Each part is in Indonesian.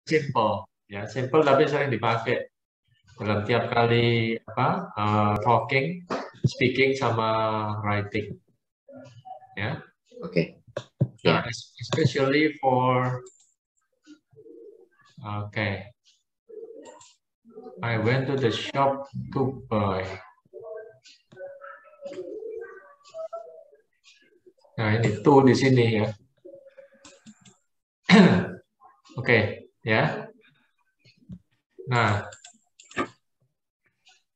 simple, ya simple tapi sering dipakai dalam tiap kali talking, speaking sama writing, ya. Oke. Nah, Ya. especially for I went to the shop to buy. Nah, ini tuh di sini ya. Oke, ya. Nah,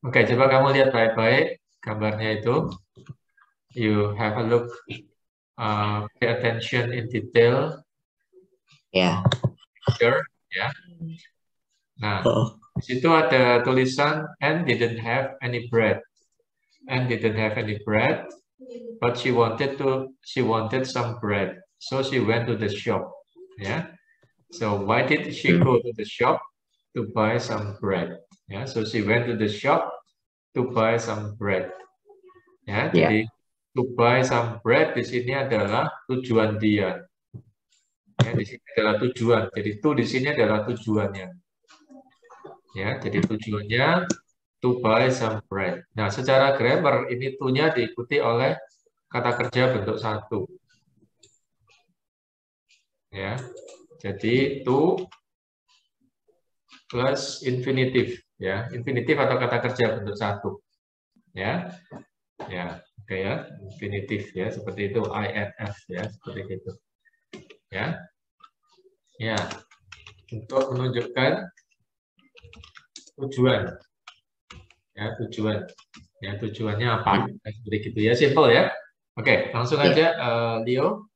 oke, coba kamu lihat baik-baik gambarnya itu. You have a look, pay attention in detail. Ya. Sure, ya. Nah, di situ ada tulisan and didn't have any bread. And didn't have any bread, but she wanted some bread. So she went to the shop. Yeah. So why did she go to the shop? To buy some bread. Yeah. So she went to the shop to buy some bread. Ya, jadi to buy some bread di sini adalah tujuan dia. Ya, di sini adalah tujuan. Jadi to di sini adalah tujuannya. Ya, jadi tujuannya to buy some bread. Nah, secara grammar ini to-nya diikuti oleh kata kerja bentuk satu. Ya. Jadi to plus infinitif, ya. Infinitif atau kata kerja bentuk satu. Ya. Ya, oke ya. Infinitif ya, seperti itu INF ya, seperti itu. Ya. Ya. Untuk menunjukkan tujuan. Ya, tujuan. Ya, tujuannya apa? Seperti itu ya, simple ya. Oke, langsung aja Leo.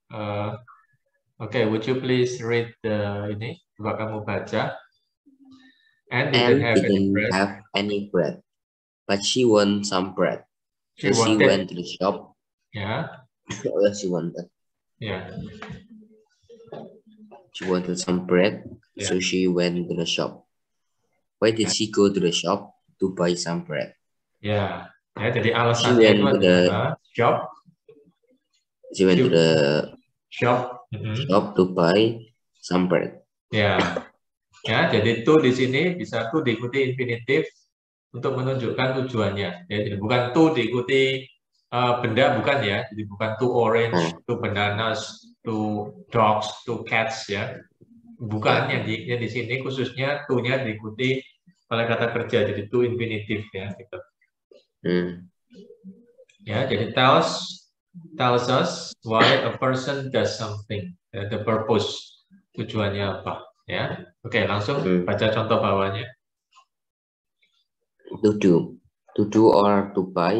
Oke, would you please read ini? Coba kamu baca. And didn't have any bread, but she wanted some bread. So she went to the shop. Yeah. She wanted. Yeah. She wanted some bread, so she went to the shop. Why did she go to the shop? To buy some bread. Ya, jadi alasannya itu adalah shop. She went to the shop to buy some bread. Ya, ya. Jadi to di sini bisa to diikuti infinitif untuk menunjukkan tujuannya. Ya, jadi bukan to diikuti benda, bukan ya. Jadi bukan to orange, to bananas, to dogs, to cats ya. Bukan yang di sini khususnya to-nya diikuti oleh kata kerja. Jadi to infinitif ya. Gitu. Ya, jadi tells us why a person does something. The purpose, tujuannya apa. Ya, oke, langsung baca contoh bawahnya. To do or to buy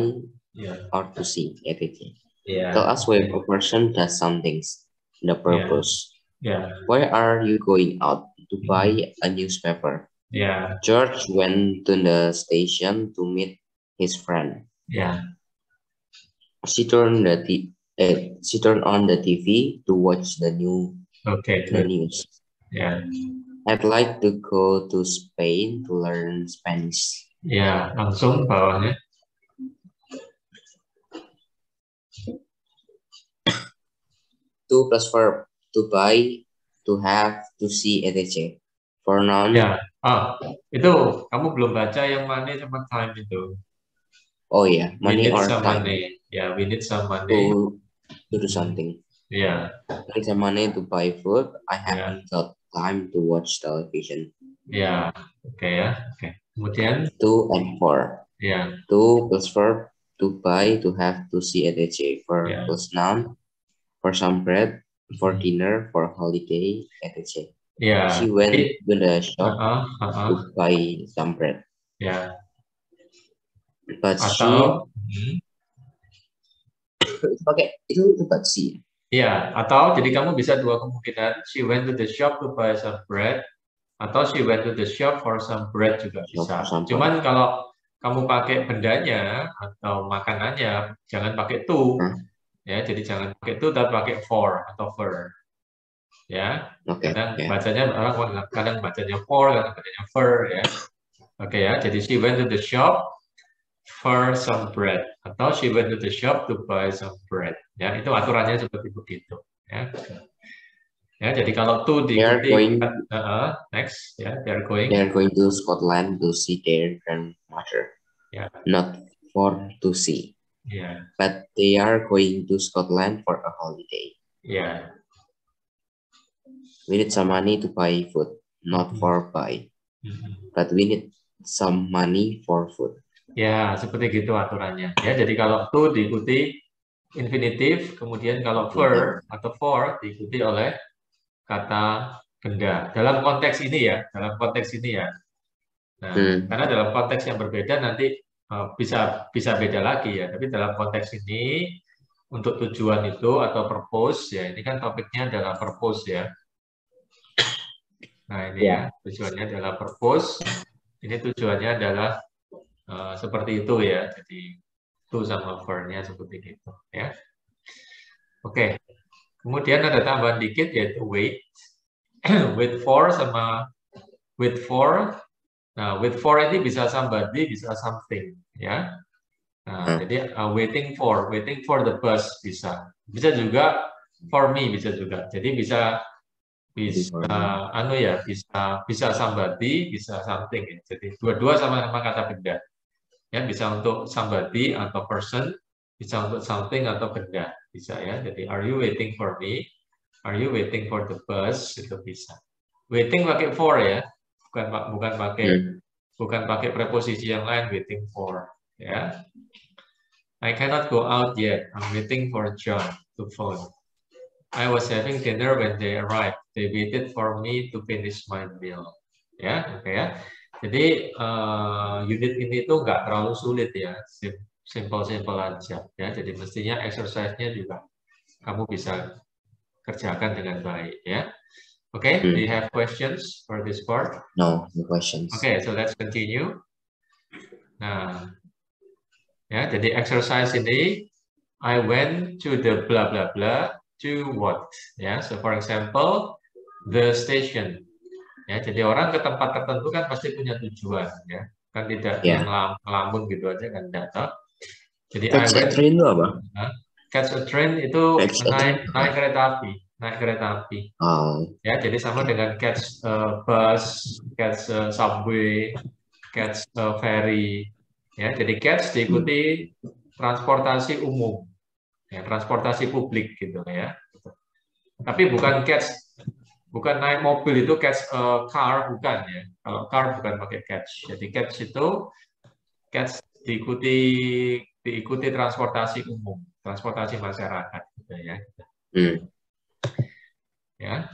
or to see everything. Tell us why a person does something. The purpose. Why are you going out? To buy a newspaper. George went to the station to meet his friend. She turned on the TV to watch the news. I'd like to go to Spain to learn Spanish. Ya, langsung bawahnya. To plus verb, to buy, to have, to see, etc. For noun. Ya, itu kamu belum baca yang money sama time itu. Oh ya, money or time. Money. Ya, we need some money. To do something. Ya. I need some money to buy food. I haven't got time to watch television. Ya, oke ya. Oke. Kemudian to and for. Ya. To plus verb, to buy, to have, to see, etc. For plus noun, for some bread, for dinner, for holiday, etc. She went to the shop to buy some bread. But itu but she. Ya, atau jadi kamu bisa dua kemungkinan. She went to the shop to buy some bread, atau she went to the shop for some bread juga bisa. Cuman kalau kamu pakai bendanya atau makanannya, jangan pakai to. Ya, jadi jangan pakai to, tapi pakai for atau for. Ya, kadang bacanya orang kadang bacanya for, kadang bacanya for ya. Oke ya, jadi she went to the shop for some bread, atau she went to the shop to buy some bread. Ya, itu aturannya seperti begitu. Ya, Ya, jadi kalau to diikuti next, ya, they are going to Scotland to see their grandmother. Yeah. Not for to see. Yeah. But they are going to Scotland for a holiday. Yeah. We need some money to buy food, not for buy. But we need some money for food. Ya, seperti gitu aturannya. Ya, jadi kalau to diikuti infinitif, kemudian kalau for atau for diikuti oleh kata benda. Dalam konteks ini ya, Nah, karena dalam konteks yang berbeda nanti bisa beda lagi ya. Tapi dalam konteks ini untuk tujuan itu atau purpose ya, ini kan topiknya adalah purpose ya. Nah ini ya, tujuannya adalah purpose. Ini tujuannya adalah seperti itu ya. Jadi to sama for-nya seperti itu ya. Oke. Kemudian ada tambahan dikit yaitu wait. Wait for sama wait for. Nah, wait for ini bisa somebody, bisa something ya. Nah, jadi waiting for the bus bisa. Bisa juga for me bisa juga. Jadi bisa bisa somebody, bisa something. Jadi dua-dua sama-sama kata benda. Ya, bisa untuk somebody atau person, bisa untuk something atau benda, bisa ya. Jadi are you waiting for me? Are you waiting for the bus? Itu bisa. Waiting pakai for ya. Bukan pakai preposisi yang lain, waiting for ya. I cannot go out yet. I'm waiting for John to phone. I was having dinner when they arrived. They waited for me to finish my meal. Ya, oke ya. Jadi unit ini tuh nggak terlalu sulit ya, simple aja. Ya, jadi mestinya exercise-nya juga kamu bisa kerjakan dengan baik ya. Oke, do you have questions for this part? No questions. Okay, so let's continue. Nah, ya, jadi exercise ini, I went to the blah blah blah to what? Ya, so for example, the station. Ya, jadi orang ke tempat tertentu kan pasti punya tujuan, ya, kan tidak yang ngelamun gitu aja kan data. Jadi catch a train itu apa? Catch a train itu naik kereta api. Ya, jadi sama dengan catch bus, catch subway, catch ferry. Ya, jadi catch diikuti transportasi umum, ya, transportasi publik gitu ya. Tapi bukan naik mobil itu catch car, bukan ya. Kalau car bukan pakai catch. Jadi catch itu diikuti transportasi umum, transportasi masyarakat gitu ya. Ya.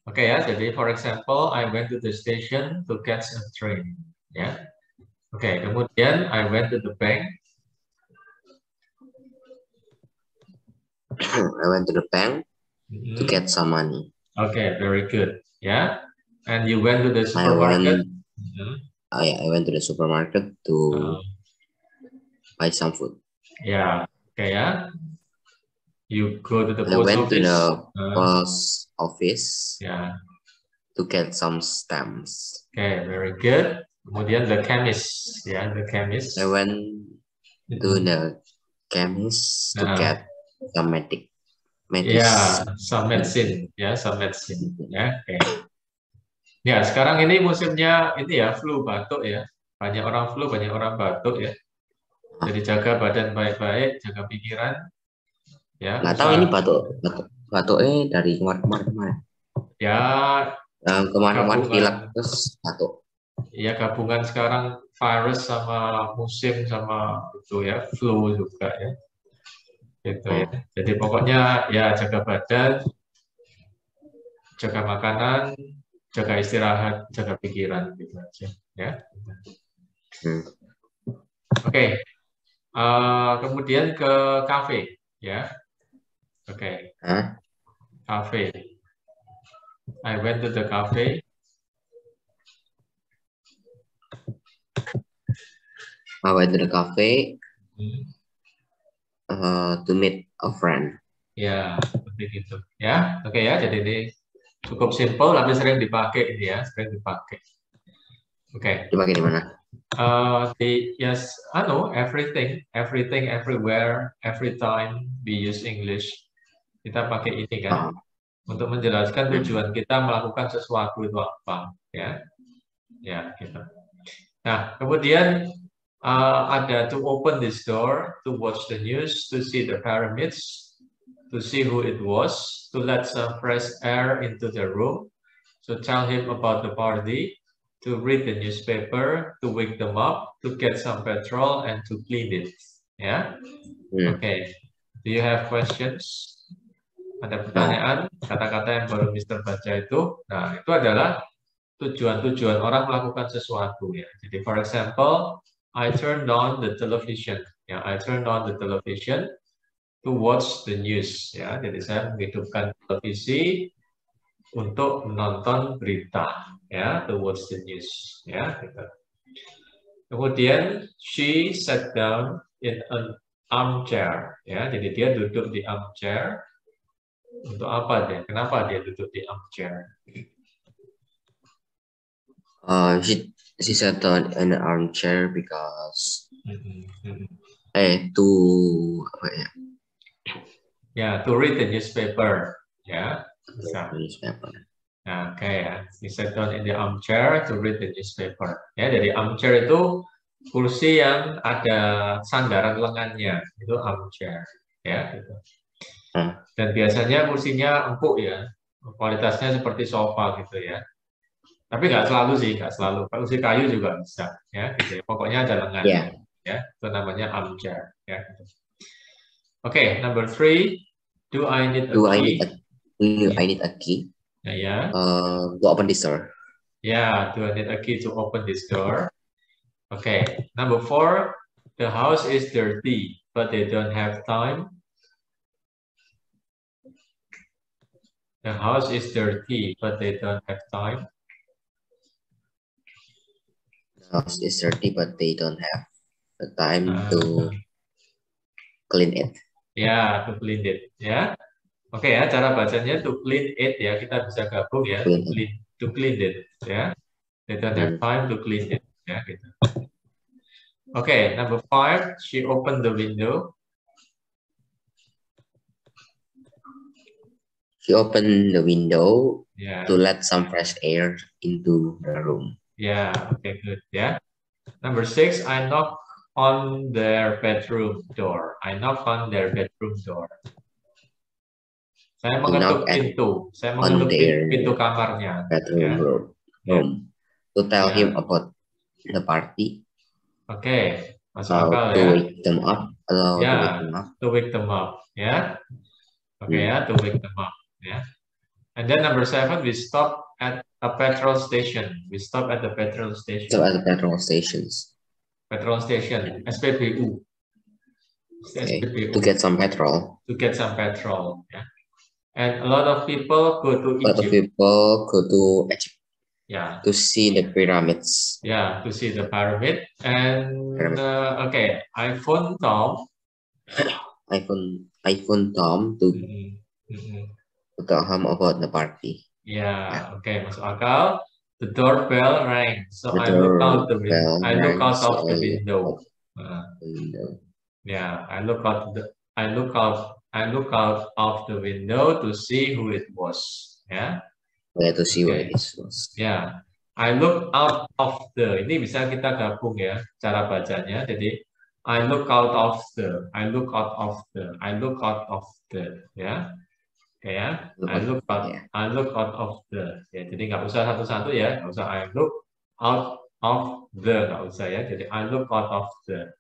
Oke ya, jadi for example, I went to the station to catch a train. Ya. Oke, kemudian I went to the bank. I went to the bank to get some money. Okay, very good. Yeah, and you went to the supermarket. I went to the supermarket to buy some food. Yeah. Okay. Yeah. You go to the post office. I went to the post office. Yeah. To get some stamps. Okay, very good. Kemudian the chemist. Yeah, the chemist. I went to the chemist to get some medicine. Ya, some medicine, ya, some medicine, ya. Okay. Ya, sekarang ini musimnya ini ya, flu, batuk ya. Banyak orang flu, banyak orang batuk ya. Jadi jaga badan baik-baik, jaga pikiran. Ya. Nggak tahu ini batuknya dari kemarin. Ya. Kemarin pilek terus batuk. Ya, gabungan sekarang virus sama musim sama itu ya, flu juga ya. Gitu ya. Jadi pokoknya ya jaga badan, jaga makanan, jaga istirahat, jaga pikiran gitu aja ya. Oke. Kemudian ke kafe ya. Oke. Kafe. I went to the cafe. I went to the cafe. To meet a friend. Ya, seperti itu. Ya, oke ya. Jadi ini cukup simple, tapi sering dipakai ini ya, sering dipakai. Oke. Dipakai di mana? Everything, everywhere, every time we use English, kita pakai ini kan. untuk menjelaskan tujuan kita melakukan sesuatu itu apa, ya, ya, gitu. Nah, kemudian ada to open this door, to watch the news, to see the pyramids, to see who it was, to let some fresh air into the room, to tell him about the party, to read the newspaper, to wake them up, to get some petrol, and to clean it. Ya, okay. Do you have questions? Ada pertanyaan, kata-kata yang baru Mr. baca itu. Nah, itu adalah tujuan-tujuan orang melakukan sesuatu ya. Jadi, for example, I turned on the television. Ya, I turned on the television to watch the news. Ya, jadi saya menghidupkan televisi untuk menonton berita. Ya, to watch the news. Ya, gitu. Kemudian, she sat down in an armchair. Ya, jadi dia duduk di armchair. Untuk apa dia? Kenapa dia duduk di armchair? She sat down in an armchair because to apa ya? Ya, to read the newspaper. Ya, newspaper. Nah, kayak she sat down in the armchair to read the newspaper. Ya, jadi armchair itu kursi yang ada sandaran lengannya, itu armchair. Ya, gitu. Dan biasanya kursinya empuk ya, kualitasnya seperti sofa gitu ya. Tapi nggak selalu sih, nggak selalu. Kursi kayu juga bisa, ya. Gitu. Pokoknya ada lengan, ya. Itu namanya armchair, ya. Oke, number 3. Do I need a key? I need a key? Ya. To open this door. Yeah, do I need a key to open this door? Okay, number 4. The house is dirty, but they don't have time. The house is dirty, but they don't have time. The house is dirty, but they don't have the time to clean it. Ya, to clean it. Ya, oke ya. Cara bacanya to clean it ya. Kita bisa gabung ya. To clean it. Ya, they don't have time to clean it. Ya, gitu. Oke, number 5. She opened the window. She opened the window to let some fresh air into the room. Yeah, okay, good. Yeah. Number 6, I knock on their bedroom door. I knock on their bedroom door. Saya mengetuk pintu. Saya mengetuk pintu kamarnya. Bedroom room. To tell him about the party. Okay, masuk akal ya. To wake them up. To wake them up. Ya. Okay, ya, to wake them up. Yeah. And then number 7, we stop at a petrol station. We stop at the petrol station. So at the petrol stations. Petrol station, SPBU. Okay. SPBU. To get some petrol. To get some petrol. Yeah. And a lot of people go to Egypt. A lot of people go to Egypt. Yeah. To see the pyramids. Yeah, to see the pyramid. And okay, I phone Tom. I phone Tom to. To tell him about the party. Yeah, okay, masuk akal. The doorbell rang, so I look out the window. I look out of the window. Yeah, I look out of the window to see who it was. Yeah. To see who it was. Yeah, I look out of the. Ini bisa kita gabung ya cara bacanya. Jadi I look out of the. I look out of the. I look out of the. Ya. Ya, I look out of the. Ya, jadi nggak usah satu-satu ya, nggak usah I look out of the, nggak usah ya. Jadi I look out of the.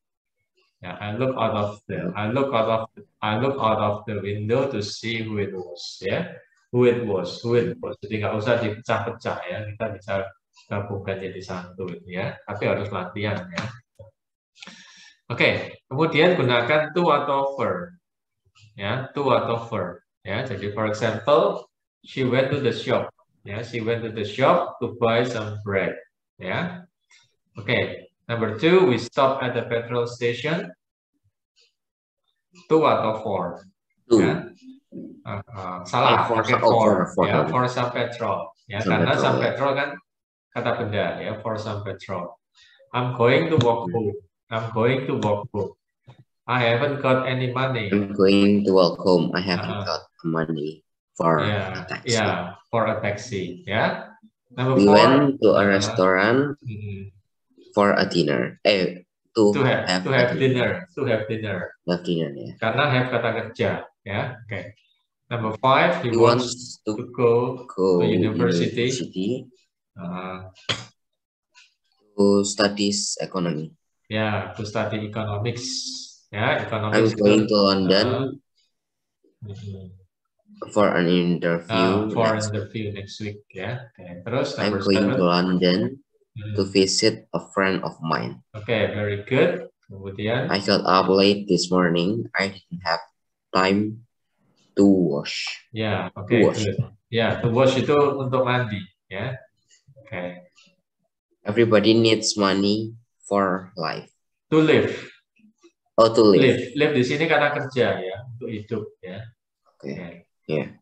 Ya, I look out of the. I look out of the window to see who it was. Ya, who it was. Jadi nggak usah dipecah-pecah ya. Kita bisa gabungkan jadi satu ya. Tapi harus latihan ya. Oke, kemudian gunakan to atau for. Ya, to atau for. Ya, jadi for example, she went to the shop. Ya, she went to the shop to buy some bread. Ya, okay. Number 2, we stop at the petrol station. To atau for? Ya. Salah, pakai for. Ya, for some petrol. Ya, karena some petrol kan kata benda ya, for some petrol. I'm going to walk home. I'm going to walk home. I haven't got any money. I'm going to walk home. I haven't got money. for a taxi. Yeah, for a taxi. Yeah. Number we 4. Went to a restaurant for a dinner. To have dinner. To have dinner. Have dinner, ya. Karena have kata kerja. Ya. Okay. Number 5. He wants to go to university. To study economy. Yeah, to study economics. Yeah, I'm economics. going to London for an interview. Next week. Ya. Okay. Terus I'm number going 7. to London to visit a friend of mine. Okay, very good. Kemudian I got up late this morning. I didn't have time to wash. Ya, okay, good. Ya, to wash itu untuk mandi, ya. Okay. Everybody needs money for life. To live. Oh, to live. Live di sini kata kerja, ya, untuk hidup, ya. Okay. Yeah.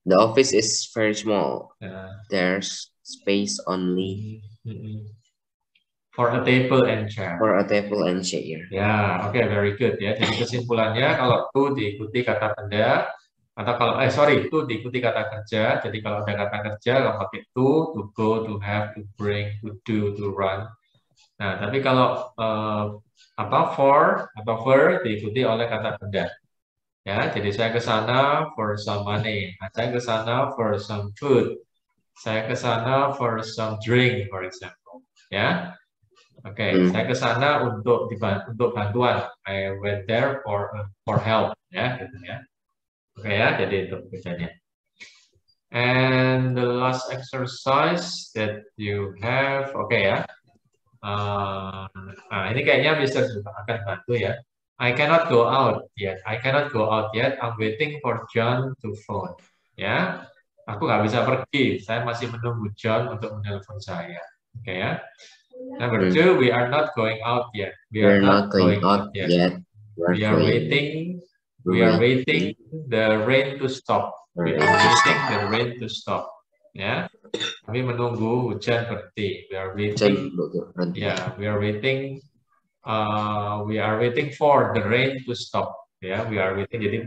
The office is very small. There's space only for a table and chair. For a table and chair. Ya, oke, very good, ya. Jadi kesimpulannya kalau to diikuti kata benda, atau kalau to diikuti kata kerja. Jadi kalau ada kata kerja, kalau pakai to go, to have, to bring, to do, to run. Nah, tapi kalau for atau for diikuti oleh kata benda. Ya, jadi saya ke sana for some money. Saya ke sana for some food. Saya ke sana for some drink, for example. Ya, oke. Saya ke sana untuk bantuan. I went there for help. Ya, gitu ya. Oke ya, jadi itu kerjanya. And the last exercise that you have, oke ya. Nah, ini kayaknya bisa juga akan bantu ya. I cannot go out yet. I cannot go out yet. I'm waiting for John to phone. Ya, aku nggak bisa pergi. Saya masih menunggu John untuk menelpon saya. Oke ya. Number 2, we are not going out yet. We are not going out yet. We are waiting. We are waiting the rain to stop. We are waiting the rain to stop. Ya. Kami menunggu hujan berhenti. We are waiting. Yeah, we are waiting. We are waiting for the rain to stop. Ya, we are waiting. Jadi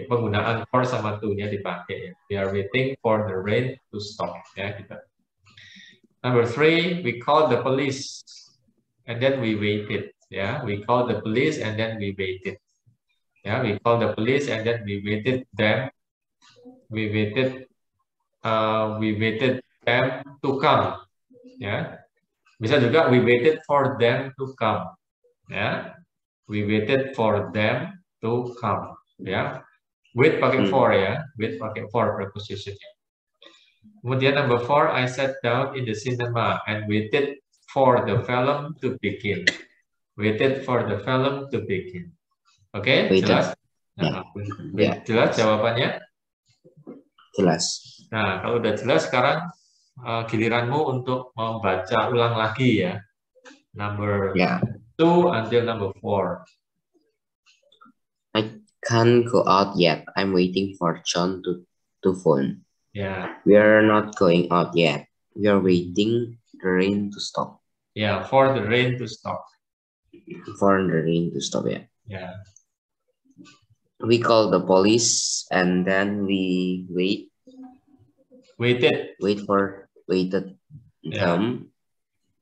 penggunaan for sama to-nya dipakai. Ya. We are waiting for the rain to stop. Ya, gitu. Number 3, we called the police and then we waited. Ya, we called the police and then we waited. Ya, we called the police and then we waited them. We waited them to come. Ya, bisa juga we waited for them to come. Ya, we waited for them to come. Ya, wait pakai for ya, wait pakai for prepositionnya. Kemudian number 4, I sat down in the cinema and waited for the film to begin. Waited for the film to begin. Oke, jelas? Nah, jelas jawabannya? Jelas. Nah, kalau udah jelas sekarang giliranmu untuk membaca ulang lagi ya. Number 2 until number 4. I can't go out yet. I'm waiting for John to phone. Yeah. We are not going out yet. We are waiting the rain to stop. Yeah, for the rain to stop. For the rain to stop, yeah. Yeah. We called the police and then we waited them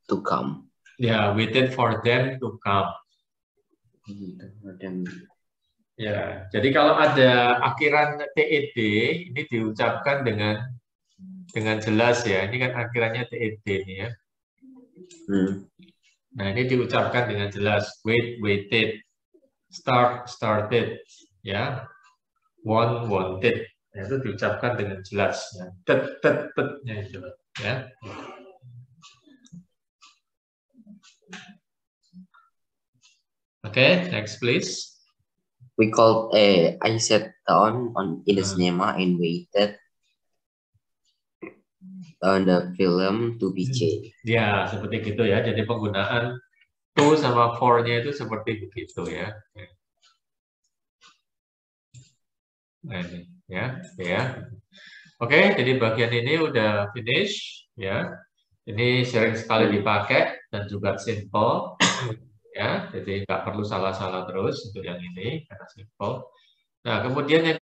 to come. Yeah, waited for them to come. Ya, jadi kalau ada akhiran TED ini diucapkan dengan jelas ya. Ini kan akhirannya TED nih ya. Nah, ini diucapkan dengan jelas. Wait, waited. Start, started. Ya. Want, wanted. Ya, itu diucapkan dengan jelas. Ya. Tet-tet-tetnya itu. Ya. Oke, next please. We called I sat down in the cinema and waited on the film to begin. Ya, seperti gitu ya. Jadi penggunaan to sama for-nya itu seperti begitu ya. Nah, ini ya. Oke, jadi bagian ini udah finish ya. Ini sering sekali dipakai dan juga simple. Ya, jadi nggak perlu salah-salah terus untuk yang ini karena simple. Nah, kemudian yang